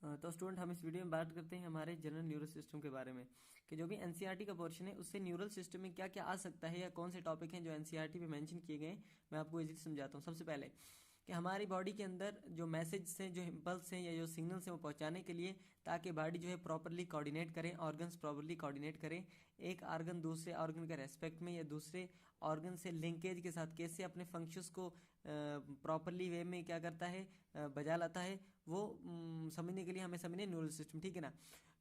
तो स्टूडेंट हम इस वीडियो में बात करते हैं हमारे जनरल न्यूरल सिस्टम के बारे में कि जो भी एनसीईआरटी का पोर्शन है उससे न्यूरल सिस्टम में क्या क्या आ सकता है या कौन से टॉपिक हैं जो एनसीईआरटी में मेंशन किए गए हैं। मैं आपको इजीली समझाता हूँ। सबसे पहले कि हमारी बॉडी के अंदर जो मैसेज हैं, जो इम्पल्स हैं या जो सिग्नल्स हैं, वो पहुंचाने के लिए, ताकि बॉडी जो है प्रॉपरली कोऑर्डिनेट करें, ऑर्गन्स प्रॉपरली कोऑर्डिनेट करें, एक ऑर्गन दूसरे ऑर्गन के रेस्पेक्ट में या दूसरे ऑर्गन से लिंकेज के साथ कैसे अपने फंक्शंस को प्रॉपरली वे में क्या करता है, बजा लाता है, वो समझने के लिए हमें समझने न्यूरल सिस्टम। ठीक है ना।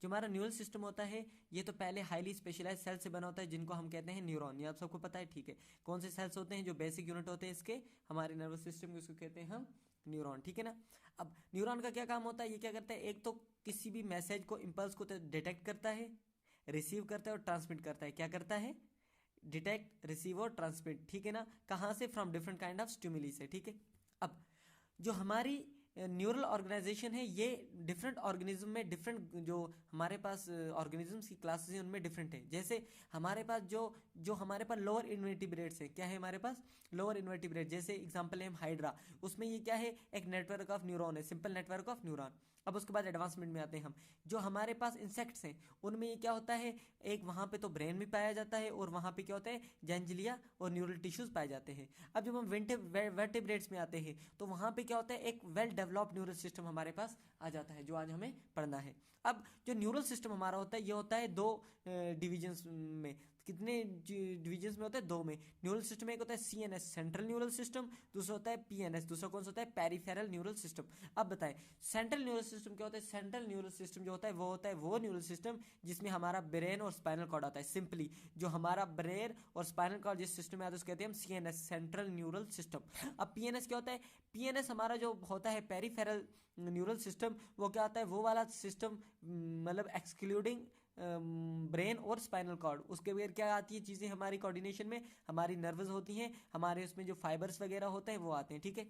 जो हमारा न्यूरल सिस्टम होता है ये तो पहले हाईली स्पेशलाइज सेल से बना होता है जिनको हम कहते हैं न्यूरॉन। ये आप सबको पता है। ठीक है। कौन से सेल्स होते हैं जो बेसिक यूनिट होते हैं इसके, हमारे नर्वस सिस्टम के, उसको कहते हैं हम न्यूरॉन। ठीक है ना। अब न्यूरॉन का क्या काम होता है, ये क्या करता है, एक तो किसी भी मैसेज को, इम्पल्स को डिटेक्ट करता है, रिसीव करता है और ट्रांसमिट करता है। क्या करता है, डिटेक्ट, रिसीव और ट्रांसमिट। ठीक है ना। कहाँ से, from different kind of stimuli से। ठीक है। अब जो हमारी न्यूरल ऑर्गेनाइजेशन है ये डिफरेंट ऑर्गेनिज्म में, डिफरेंट जो हमारे पास ऑर्गेनिजम्स की क्लासेस हैं उनमें डिफरेंट है। जैसे हमारे पास जो जो हमारे पास लोअर इन्वर्टिब्रेट्स है, क्या है हमारे पास लोअर इन्वर्टिब्रेट, जैसे एग्जांपल है हम हाइड्रा, उसमें ये क्या है, एक नेटवर्क ऑफ न्यूरॉन है, सिंपल नेटवर्क ऑफ न्यूरॉन। अब उसके बाद एडवांसमेंट में आते हैं हम। जो हमारे पास इंसेक्ट्स हैं उनमें ये क्या होता है, एक वहां पे तो ब्रेन भी पाया जाता है और वहां पे क्या होता है, जेंजिलिया और न्यूरल टिश्यूज पाए जाते हैं। अब जब हम वर्टिब्रेट्स में आते हैं तो वहां पे क्या होता है, एक वेल डेवलप्ड न्यूरल सिस्टम हमारे पास आ जाता है जो आज हमें पढ़ना है। अब जो न्यूरल सिस्टम हमारा होता है ये होता है दो डिविजन्स में। कितने डिविजन्स में होता है, दो में। न्यूरल सिस्टम में एक होता है सीएनएस, सेंट्रल न्यूरल सिस्टम, दूसरा होता है पीएनएस, दूसरा कौन सा होता है, पेरिफेरल न्यूरल सिस्टम। अब बताएं सेंट्रल न्यूरल सिस्टम क्या होता है। सेंट्रल न्यूरल सिस्टम जो होता है वो न्यूरल सिस्टम जिसमें हमारा ब्रेन और स्पाइनल कॉर्ड आता है। सिंपली जो हमारा ब्रेन और स्पाइनल कॉर्ड जिस सिस्टम में आता है उसको कहते हैं हम सीएनएस, सेंट्रल न्यूरल सिस्टम। अब पीएनएस क्या होता है, पीएनएस हमारा जो होता है पेरिफेरल न्यूरल सिस्टम, वो क्या होता है, वो वाला सिस्टम, मतलब एक्सक्लूडिंग ब्रेन और स्पाइनल कॉर्ड। उसके बगैर क्या आती है चीजें हमारी कोऑर्डिनेशन में, हमारी नर्वस होती हैं, हमारे उसमें जो फाइबर्स वगैरह होते हैं वो आते हैं। ठीक है।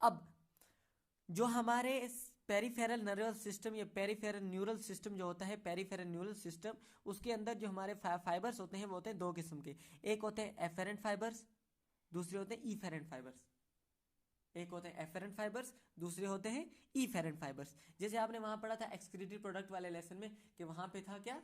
अब जो हमारे पेरिफेरल नर्वस सिस्टम या पेरिफेरल न्यूरल सिस्टम जो होता है, पेरिफेरल न्यूरल सिस्टम, उसके अंदर जो हमारे फाइबर्स होते हैं वो होते हैं दो किस्म के। एक होते हैं एफेरेंट फाइबर्स, दूसरे होते हैं ईफेरेंट फाइबर्स। एक होते हैं एफेरेंट फाइबर्स, दूसरे होते हैं ईफेरेंट फाइबर्स। जैसे आपने वहां पढ़ा था एक्सक्रीटरी प्रोडक्ट वाले लेसन में कि वहां पे था क्या,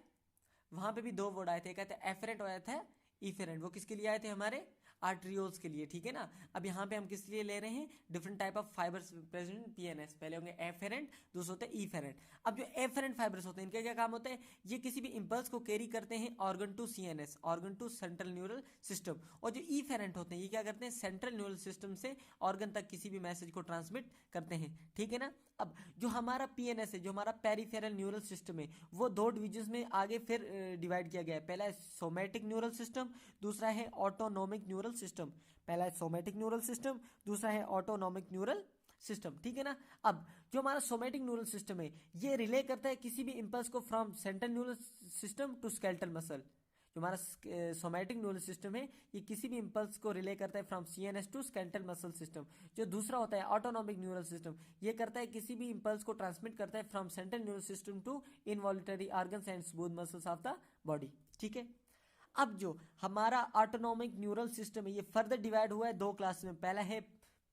वहां पे भी दो वर्ड आए थे, कहते हैं एफेरेंट आया था, इफेरेंट। वो किसके लिए आए थे, हमारे आर्ट्रियोल्स के लिए। ठीक है ना। अब यहाँ पे हम किस लिए ले रहे हैं, different type of fibres present in PNS. पहले होंगे एफेरेंट, दूसरे होते हैं ईफेरेंट। अब जो एफेरेंट फाइबर्स होते हैं इनका क्या काम होता है, ये किसी भी इंपल्स को कैरी करते हैं organ to CNS, organ to central neural system. और जो ईफेरेंट होते हैं ये क्या करते हैं, सेंट्रल न्यूरल सिस्टम से ऑर्गन तक किसी भी मैसेज को ट्रांसमिट करते हैं। ठीक है ना। अब जो हमारा पीएनएस है, जो हमारा पेरिफेरल न्यूरल सिस्टम है, वो दो डिविजन्स में आगे फिर डिवाइड किया गया है। पहला है सोमैटिक न्यूरल सिस्टम, दूसरा है ऑटोनोमिक न्यूरल सिस्टम। पहला है सोमैटिक न्यूरल सिस्टम, दूसरा है ऑटोनोमिक न्यूरल सिस्टम। ठीक है ना। अब जो हमारा सोमैटिक न्यूरल सिस्टम है ये रिले करता है किसी भी इंपल्स को from central neural system to skeletal muscle. जो हमारा सोमैटिक न्यूरल सिस्टम है ये किसी भी इंपल्स को रिले करता है from CNS to skeletal muscle system. जो दूसरा होता है ऑटोनोमिक न्यूरल सिस्टम, ये करता है किसी भी इंपल्स को ट्रांसमिट करता है from central neural system to involuntary organs and smooth muscles of the body. ठीक है। अब जो हमारा ऑटोनोमिक न्यूरल सिस्टम है ये फर्दर डिवाइड हुआ है दो क्लास में। पहला है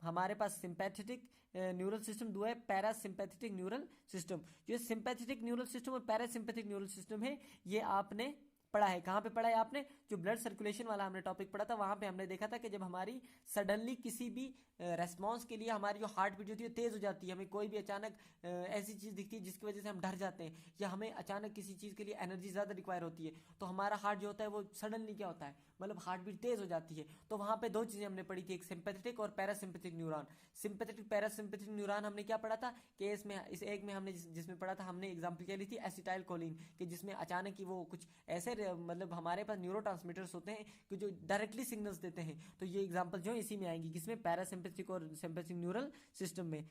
हमारे पास सिंपैथेटिक न्यूरल सिस्टम, दो है पैरासिम्पैथेटिक न्यूरल सिस्टम। जो सिंपैथेटिक न्यूरल सिस्टम और पैरासिम्पैथिक न्यूरल सिस्टम है ये आपने पढ़ा है। कहां पे पढ़ा है आपने, जो ब्लड सर्कुलेशन वाला हमने टॉपिक पढ़ा था वहां पे हमने देखा था कि जब हमारी सडनली किसी भी रेस्पॉन्स के लिए हमारी जो हार्ट बीट होती है तेज हो जाती है, हमें कोई भी अचानक ऐसी चीज दिखती है जिसकी वजह से हम डर जाते हैं, या हमें अचानक किसी चीज के लिए एनर्जी ज्यादा रिक्वायर होती है, तो हमारा हार्ट जो होता है वो सडनली क्या होता है, मतलब हार्ट बीट तेज हो जाती है। तो वहां पे दो चीजें हमने पढ़ी थी, एक सिंपैथेटिक और parasympathetic neuron. Sympathetic parasympathetic neuron हमने क्या पढ़ा था कि इसमें इस एक में हमने जिसमें पढ़ा था, हमने एग्जांपल क्या ली थी, एसिटाइल कोलिन, कि जिसमें अचानक ही वो कुछ ऐसे मतलब हमारे पास न्यूरोट्रांसमीटर्स होते हैं कि जो डायरेक्टली सिग्नल्स देते हैं। तो ये एग्जांपल जो है इसी में आएंगी, किसमें, पैरासिम्पैथिक और सिंपैथिक न्यूरल सिस्टम में।